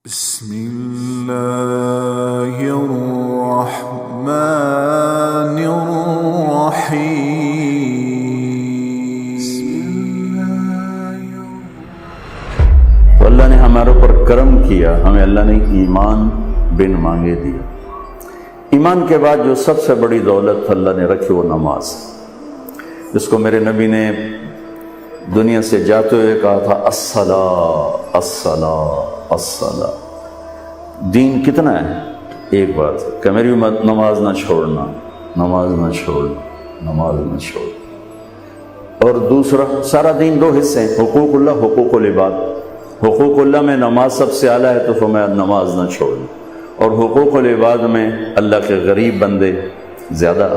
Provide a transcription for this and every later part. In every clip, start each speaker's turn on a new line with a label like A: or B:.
A: بسم اللہ الرحمن الرحیم۔
B: تو اللہ نے ہمارے اوپر کرم کیا، ہمیں اللہ نے ایمان بن مانگے دیا۔ ایمان کے بعد جو سب سے بڑی دولت اللہ نے رکھی وہ نماز، جس کو میرے نبی نے دنیا سے جاتے ہوئے کہا تھا الصلاۃ الصلاۃ الصلاۃ۔ دین کتنا ہے؟ ایک بات کہ میری امت نماز نہ چھوڑنا، نماز نہ چھوڑنا، نماز نہ چھوڑنا۔ اور دوسرا سارا دین دو حصے ہیں، حقوق اللہ، حقوق العباد۔ حقوق اللہ میں نماز سب سے اعلیٰ ہے، تو فرمایا نماز نہ چھوڑنا۔ اور حقوق العباد میں اللہ کے غریب بندے زیادہ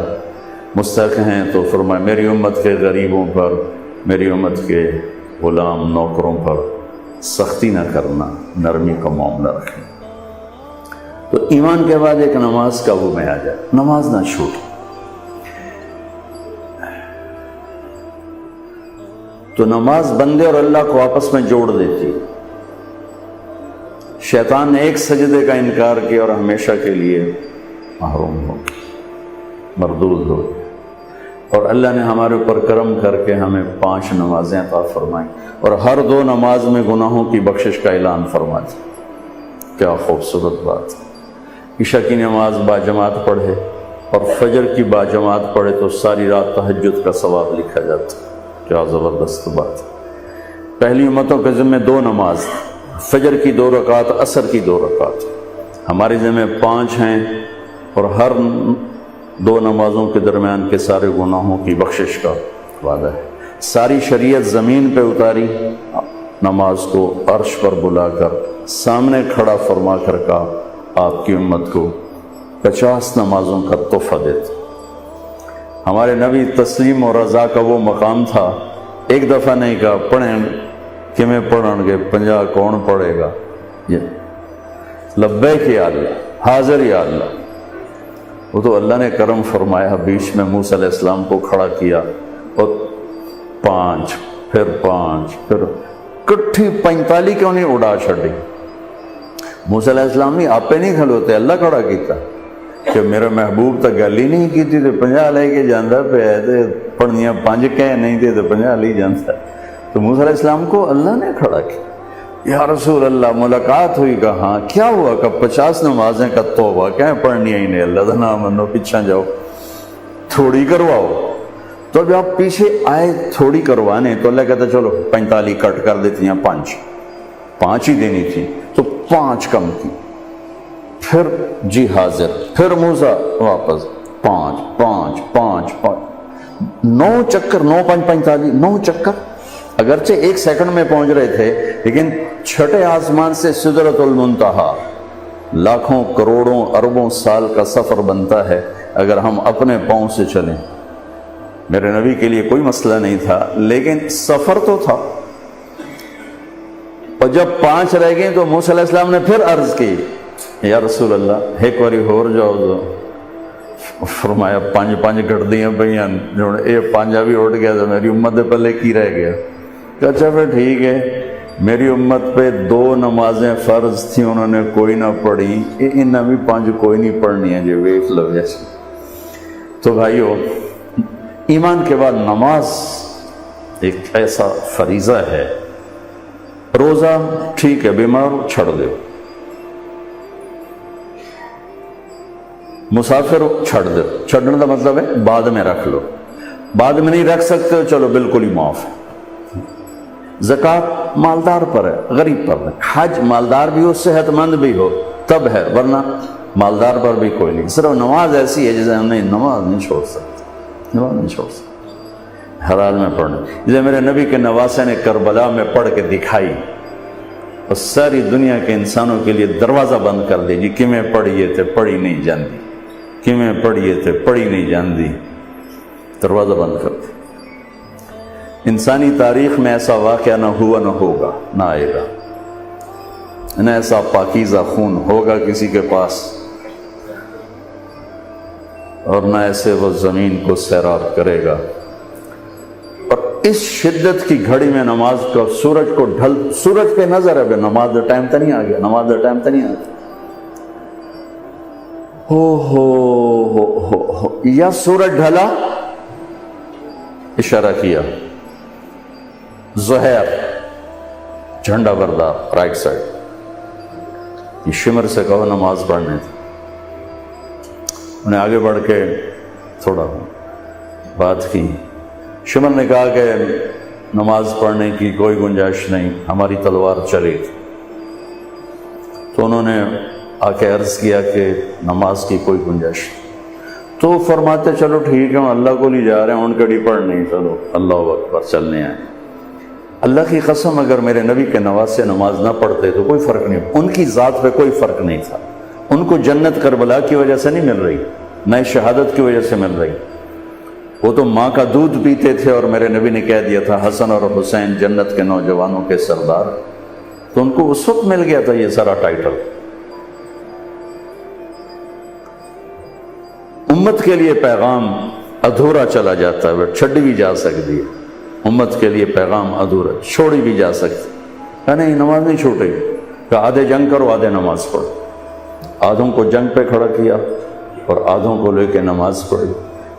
B: مستحق ہیں، تو فرمایا میری امت کے غریبوں پر، میری امت کے غلام نوکروں پر سختی نہ کرنا، نرمی کا معاملہ رکھنا۔ تو ایمان کے بعد ایک نماز قابو میں آ جائے، نماز نہ چھوٹ۔ تو نماز بندے اور اللہ کو آپس میں جوڑ دیتی۔ شیطان نے ایک سجدے کا انکار کیا اور ہمیشہ کے لیے محروم ہو گیا، مردود ہو گیا۔ اور اللہ نے ہمارے اوپر کرم کر کے ہمیں 5 نمازیں عطا فرمائیں، اور ہر 2 نماز میں گناہوں کی بخشش کا اعلان فرما دیا۔ کیا خوبصورت بات ہے! عشاء کی نماز باجماعت پڑھے اور فجر کی باجماعت پڑھے تو ساری رات تہجد کا ثواب لکھا جاتا ہے۔ کیا زبردست بات ہے! پہلی امتوں کے ذمہ 2 نماز، فجر کی 2 رکعت، عصر کی 2 رکعت۔ ہمارے ذمہ 5 ہیں، اور ہر 2 نمازوں کے درمیان کے سارے گناہوں کی بخشش کا وعدہ ہے۔ ساری شریعت زمین پہ اتاری، نماز کو عرش پر بلا کر سامنے کھڑا فرما کر کہا آپ کی امت کو 50 نمازوں کا تحفہ دیتے۔ ہمارے نبی تسلیم اور رضا کا وہ مقام تھا، ایک دفعہ نہیں کہا پڑھیں کہ میں پڑھن گے 50 کون پڑھے گا، لبیک یا اللہ، حاضر یا اللہ۔ وہ تو اللہ نے کرم فرمایا، بیچ میں موسیٰ علیہ السلام کو کھڑا کیا اور 5 پھر 5 پھر کٹھی 45 کیوں نہیں اڑا چھڑی۔ موسیٰ علیہ السلام نہیں آپ پہ نہیں کھلوتے، اللہ کھڑا کیتا کہ میرے محبوب تک گل ہی نہیں کی تھی، تو 50 لے کے جاندہ پہ ہے، پڑھنیاں 5 کہہ نہیں تھے تو 50 لے جاندہ۔ تو موسیٰ علیہ السلام کو اللہ نے کھڑا کیا۔ یا رسول اللہ ملاقات ہوئی، کہا ہاں کیا ہوا؟ کہ 50 نمازیں کا توبہ کہیں پڑھنی ہی نہیں، اللہ کا نام منو، پیچھا جاؤ تھوڑی کرواؤ۔ تو جب آپ پیچھے آئے تھوڑی کروانے تو اللہ کہتا چلو 45 کٹ کر دیتی ہیں، 5 ہی دینی تھی تو 5 کم کی، پھر جی حاضر، پھر موسیٰ واپس 5 5 5 5 9 چکر، 9 5 45 9 چکر۔ اگرچہ 1 سیکنڈ میں پہنچ رہے تھے، لیکن چھٹے آسمان سے سدرۃ المنتہا لاکھوں کروڑوں اربوں سال کا سفر بنتا ہے اگر ہم اپنے پاؤں سے چلیں۔ میرے نبی کے لیے کوئی مسئلہ نہیں تھا، لیکن سفر تو تھا۔ اور جب 5 رہ گئے تو موسیٰ علیہ السلام نے پھر عرض کی یا رسول اللہ ایک باری ہور جاؤ دو۔ فرمایا 5 گھٹ دیاں پہیاں، یہ 5 بھی اٹھ گیا تو میری امت دے پلے کی رہ گیا۔ کہ اچھا پھر ٹھیک ہے، میری امت پہ 2 نمازیں فرض تھیں، انہوں نے کوئی نہ پڑھی، انہیں بھی 5 کوئی نہیں پڑھنی ہے، جو ویٹ لو جیسے۔ تو بھائیو، ایمان کے بعد نماز ایک ایسا فریضہ ہے۔ روزہ ٹھیک ہے، بیمار چھڑ دو، مسافر چھڑ دو، چھڑنے کا مطلب ہے بعد میں رکھ لو، بعد میں نہیں رکھ سکتے ہو چلو بالکل ہی معاف ہے۔ زکوٰۃ مالدار پر ہے، غریب پر ہے۔ حج مالدار بھی ہو، صحت مند بھی ہو تب ہے، ورنہ مالدار پر بھی کوئی نہیں۔ صرف نماز ایسی ہے جسے ہم نماز نہیں چھوڑ سکتے، نماز نہیں چھوڑ سکتے، ہر حال میں پڑھنا۔ جسے میرے نبی کے نواسے نے کربلا میں پڑھ کے دکھائی اور ساری دنیا کے انسانوں کے لیے دروازہ بند کر دی جی، کیویں پڑھیے تھے پڑھی نہیں جاندی، کیویں پڑھیے تھے پڑھی نہیں جاندی، دروازہ بند کر دی۔ انسانی تاریخ میں ایسا واقعہ نہ ہوا، نہ ہوگا، نہ آئے گا، نہ ایسا پاکیزہ خون ہوگا کسی کے پاس، اور نہ ایسے وہ زمین کو سیراب کرے گا۔ اور اس شدت کی گھڑی میں نماز کا سورج کو سورج پہ نظر ہے، نماز دا ٹائم تو نہیں آ گیا، نماز دا ٹائم تو نہیں آ گیا، ہو یا سورج ڈھلا، اشارہ کیا زہیر جھنڈا بردار رائٹ سائڈ، یہ شمر سے کہو نماز پڑھنے تھی۔ انہیں آگے بڑھ کے تھوڑا بات کی، شمر نے کہا کہ نماز پڑھنے کی کوئی گنجائش نہیں، ہماری تلوار چلی۔ تو انہوں نے آ کے عرض کیا کہ نماز کی کوئی گنجائش نہیں۔ تو فرماتے چلو ٹھیک ہے، اللہ کو لے جا رہے ہیں، ان کڑی پڑھنی، چلو اللہ اکبر چلنے آئے۔ اللہ کی قسم اگر میرے نبی کے نواسے نماز نہ پڑھتے تو کوئی فرق نہیں، ان کی ذات پہ کوئی فرق نہیں تھا۔ ان کو جنت کربلا کی وجہ سے نہیں مل رہی، نہ شہادت کی وجہ سے مل رہی، وہ تو ماں کا دودھ پیتے تھے، اور میرے نبی نے کہہ دیا تھا حسن اور حسین جنت کے نوجوانوں کے سردار، تو ان کو اس وقت مل گیا تھا یہ سارا ٹائٹل۔ امت کے لیے پیغام ادھورا چلا جاتا ہے، چھڈی بھی جا سکتی ہے، امت کے لیے پیغام ادھورا چھوڑی بھی جا سکتی ہے، نہیں نماز نہیں چھوٹے گی، کہ آدھے جنگ کرو آدھے نماز پڑھو، آدھوں کو جنگ پہ کھڑا کیا اور آدھوں کو لے کے نماز پڑھی،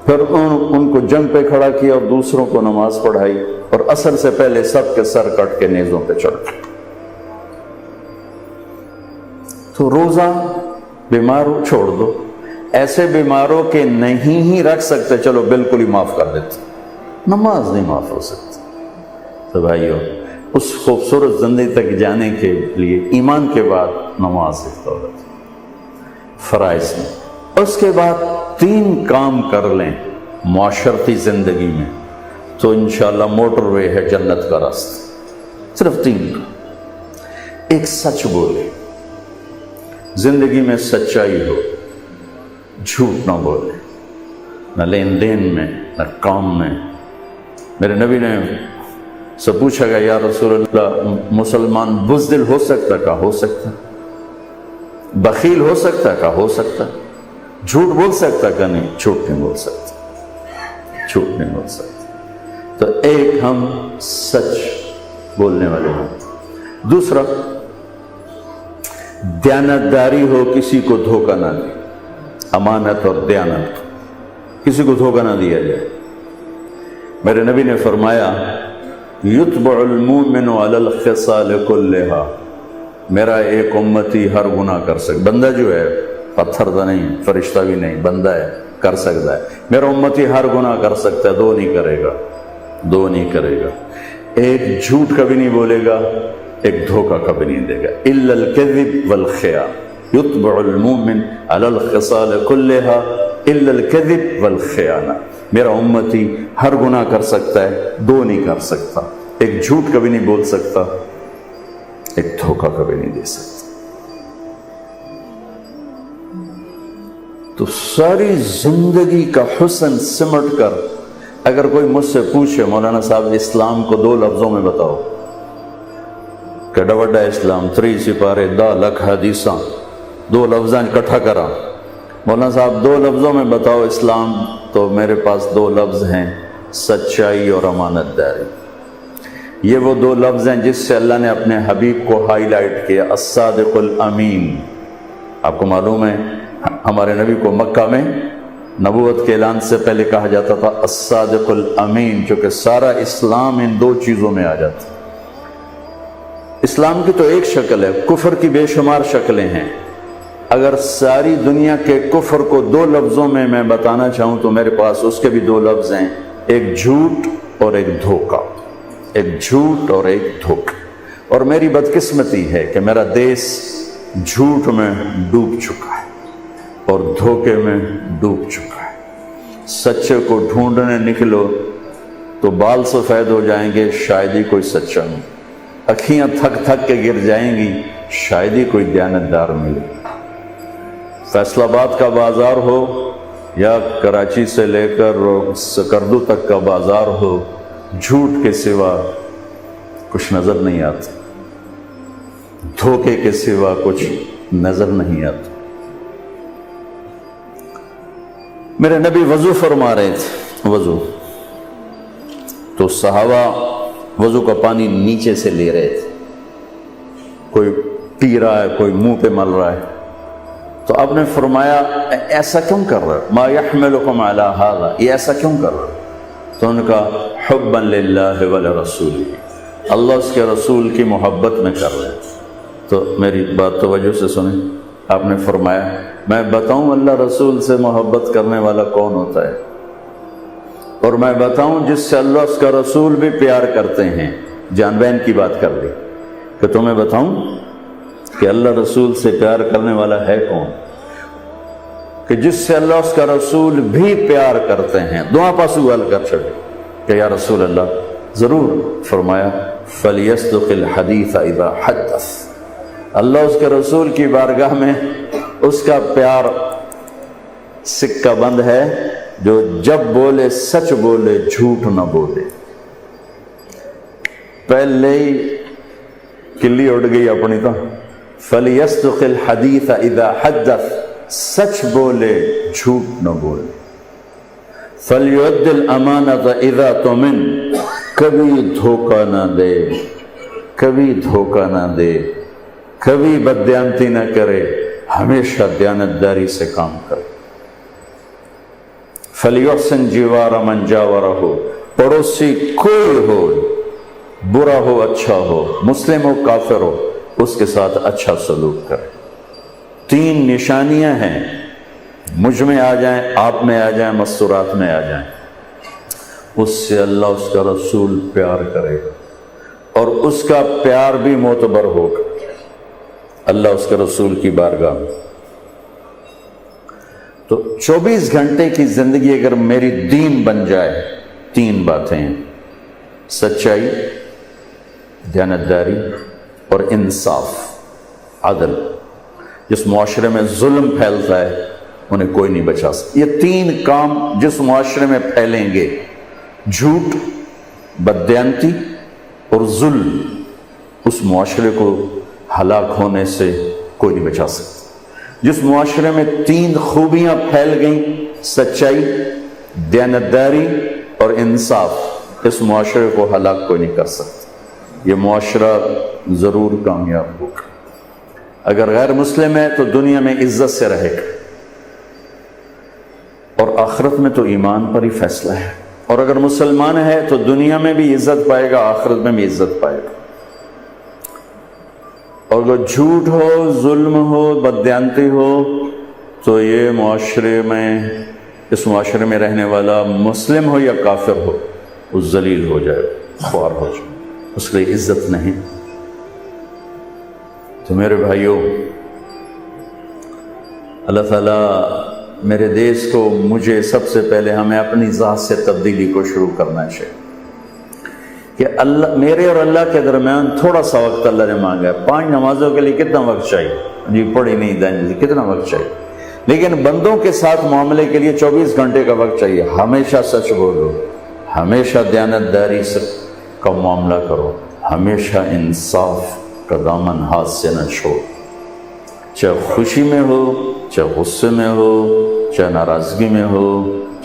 B: پھر ان کو جنگ پہ کھڑا کیا اور دوسروں کو نماز پڑھائی، اور عصر سے پہلے سب کے سر کٹ کے نیزوں پہ چڑھ گئے۔ تو روزہ بیمار ہو چھوڑ دو، ایسے بیماروں کے نہیں ہی رکھ سکتے چلو بالکل ہی معاف کر دیتے، نماز نہیں معاف ہو سکتی۔ تو بھائیو اس خوبصورت زندگی تک جانے کے لیے ایمان کے بعد نماز ایک دولت فرائض میں، اس کے بعد 3 کام کر لیں معاشرتی زندگی میں تو انشاءاللہ موٹر وے ہے جنت کا راستہ، صرف 3۔ ایک سچ بولے، زندگی میں سچائی ہو، جھوٹ نہ بولے، نہ لین دین میں نہ کام میں۔ میرے نبی نے سے پوچھا گیا یا رسول اللہ مسلمان بزدل ہو سکتا؟ کہا ہو سکتا، بخیل ہو سکتا؟ کہا ہو سکتا، جھوٹ بول سکتا؟ کہ نہیں، جھوٹ نہیں بول سکتا، جھوٹ نہیں بول سکتا۔ تو ایک ہم سچ بولنے والے ہیں۔ دوسرا دیانتداری ہو، کسی کو دھوکہ نہ دے، امانت اور دیانت، کسی کو دھوکہ نہ دیا جائے۔ میرے نبی نے فرمایا یتبع المؤمن علی الخصال کلھا، میرا ایک امتی ہر گناہ کر سکتا، بندہ جو ہے پتھر تو نہیں، فرشتہ بھی نہیں، بندہ ہے، کر سکتا ہے، میرا امتی ہر گناہ کر سکتا ہے، 2 نہیں کرے گا، 2 نہیں کرے گا، ایک جھوٹ کبھی نہیں بولے گا، ایک دھوکہ کبھی نہیں دے گا، الا الکذب والخیانہ، یتبع المؤمن علی الخصال کلھا الا الکذب والخیانہ، میرا امتی ہر گناہ کر سکتا ہے، 2 نہیں کر سکتا، ایک جھوٹ کبھی نہیں بول سکتا، ایک دھوکہ کبھی نہیں دے سکتا۔ تو ساری زندگی کا حسن سمٹ کر اگر کوئی مجھ سے پوچھے مولانا صاحب اسلام کو 2 لفظوں میں بتاؤ، کہ ڈوڈا اسلام 3 سپارے 10 لکھ حدیثاں 2 لفظاں اکٹھا کرا، مولانا صاحب 2 لفظوں میں بتاؤ اسلام، تو میرے پاس 2 لفظ ہیں، سچائی اور امانت داری۔ یہ وہ 2 لفظ ہیں جس سے اللہ نے اپنے حبیب کو ہائی لائٹ کیا، الصادق الامین۔ آپ کو معلوم ہے ہمارے نبی کو مکہ میں نبوت کے اعلان سے پہلے کہا جاتا تھا الصادق الامین، چونکہ سارا اسلام ان 2 چیزوں میں آ جاتا ہے۔ اسلام کی تو ایک شکل ہے، کفر کی بے شمار شکلیں ہیں۔ اگر ساری دنیا کے کفر کو 2 لفظوں میں میں بتانا چاہوں تو میرے پاس اس کے بھی 2 لفظ ہیں، ایک جھوٹ اور ایک دھوکہ، ایک جھوٹ اور ایک دھوکہ۔ اور میری بدقسمتی ہے کہ میرا دیس جھوٹ میں ڈوب چکا ہے اور دھوکے میں ڈوب چکا ہے۔ سچے کو ڈھونڈنے نکلو تو بال سفید ہو جائیں گے، شاید ہی کوئی سچا نہیں، اکھیاں تھک تھک کے گر جائیں گی، شاید ہی کوئی دیانتدار ملے۔ فیصل آباد کا بازار ہو یا کراچی سے لے کر سکردو تک کا بازار ہو، جھوٹ کے سوا کچھ نظر نہیں آتا، دھوکے کے سوا کچھ نظر نہیں آتا۔ میرے نبی وضو فرما رہے تھے، وضو تو صحابہ وضو کا پانی نیچے سے لے رہے تھے، کوئی پی رہا ہے، کوئی منہ پہ مل رہا ہے، تو آپ نے فرمایا ایسا کیوں کر رہے ہو؟ ما یحملکم علی ھذا، یہ ایسا کیوں کر رہے ہو؟ تو ان کا حبا للہ ولرسولہ، اللہ اس کے رسول کی محبت میں کر رہے ہیں۔ تو میری بات توجہ سے سنیں، آپ نے فرمایا میں بتاؤں اللہ رسول سے محبت کرنے والا کون ہوتا ہے، اور میں بتاؤں جس سے اللہ اس کا رسول بھی پیار کرتے ہیں، جان بہن کی بات کر لی، کہ تمہیں بتاؤں کہ اللہ رسول سے پیار کرنے والا ہے کون، کہ جس سے اللہ اس کا رسول بھی پیار کرتے ہیں۔ دعا پاسو حل کر چھڑے کہ یا رسول اللہ، ضرور فرمایا فَلْيَصْدُقِ الْحَدِيثَ إِذَا حَدَّثَ، اللہ اس کے رسول کی بارگاہ میں اس کا پیار سکہ بند ہے جو جب بولے سچ بولے، جھوٹ نہ بولے۔ پہلے ہی کلی اڑ گئی اپنی تو فَلْيَصْدُقِ الْحَدِيثَ إِذَا حَدَّثَ، سچ بولے جھوٹ نہ بولے۔ فَلْيُؤَدِّ الْأَمَانَةَ إِذَا تُؤْمِنَ، کبھی دھوکہ نہ دے، کبھی دھوکہ نہ دے، کبھی بددیانتی نہ کرے، ہمیشہ دیانتداری سے کام کرے۔ فَلْيُحْسِنْ جِوَارَ مَنْ جَاوَرَهُ، پڑوسی کوئی ہو، برا ہو اچھا ہو، مسلم ہو کافر ہو، اس کے ساتھ اچھا سلوک کرے۔ تین نشانیاں ہیں، مجھ میں آ جائیں، آپ میں آ جائیں، مستورات میں آ جائیں، اس سے اللہ اس کا رسول پیار کرے گا، اور اس کا پیار بھی معتبر ہوگا اللہ اس کے رسول کی بارگاہ میں۔ تو 24 گھنٹے کی زندگی اگر میری دین بن جائے، تین باتیں ہیں، سچائی، دیانتداری اور انصاف، عدل۔ جس معاشرے میں ظلم پھیلتا ہے انہیں کوئی نہیں بچا سکتا۔ یہ تین کام جس معاشرے میں پھیلیں گے، جھوٹ، بددیانتی اور ظلم، اس معاشرے کو ہلاک ہونے سے کوئی نہیں بچا سکتا۔ جس معاشرے میں تین خوبیاں پھیل گئیں، سچائی، دیانتداری اور انصاف، اس معاشرے کو ہلاک کوئی نہیں کر سکتا۔ یہ معاشرہ ضرور کامیاب ہوگا۔ اگر غیر مسلم ہے تو دنیا میں عزت سے رہے گا، اور آخرت میں تو ایمان پر ہی فیصلہ ہے، اور اگر مسلمان ہے تو دنیا میں بھی عزت پائے گا، آخرت میں بھی عزت پائے گا۔ اور اگر جھوٹ ہو، ظلم ہو، بددیانتی ہو، تو یہ معاشرے میں، اس معاشرے میں رہنے والا مسلم ہو یا کافر ہو، وہ ذلیل ہو جائے، خوار ہو جائے، اس کے لیے عزت نہیں۔ تو میرے بھائیوں، اللہ تعالیٰ میرے دیش کو، مجھے سب سے پہلے ہمیں اپنی ذات سے تبدیلی کو شروع کرنا چاہیے کہ اللہ، میرے اور اللہ کے درمیان تھوڑا سا وقت اللہ نے مانگا ہے۔ 5 نمازوں کے لیے کتنا وقت چاہیے؟ جی پڑھی نہیں دیں، کتنا وقت چاہیے؟ لیکن بندوں کے ساتھ معاملے کے لیے 24 گھنٹے کا وقت چاہیے۔ ہمیشہ سچ بولو، ہمیشہ دیانتداری سے کا معاملہ کرو، ہمیشہ انصاف کا دامن ہاتھ سے نہ چھوڑ، چاہے خوشی میں ہو، چاہے غصے میں ہو، چاہے ناراضگی میں ہو،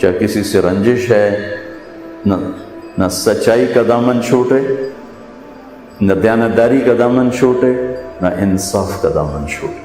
B: چاہے کسی سے رنجش ہے، نہ سچائی کا دامن چھوٹے، نہ دیانتداری کا دامن چھوٹے، نہ انصاف کا دامن چھوٹے۔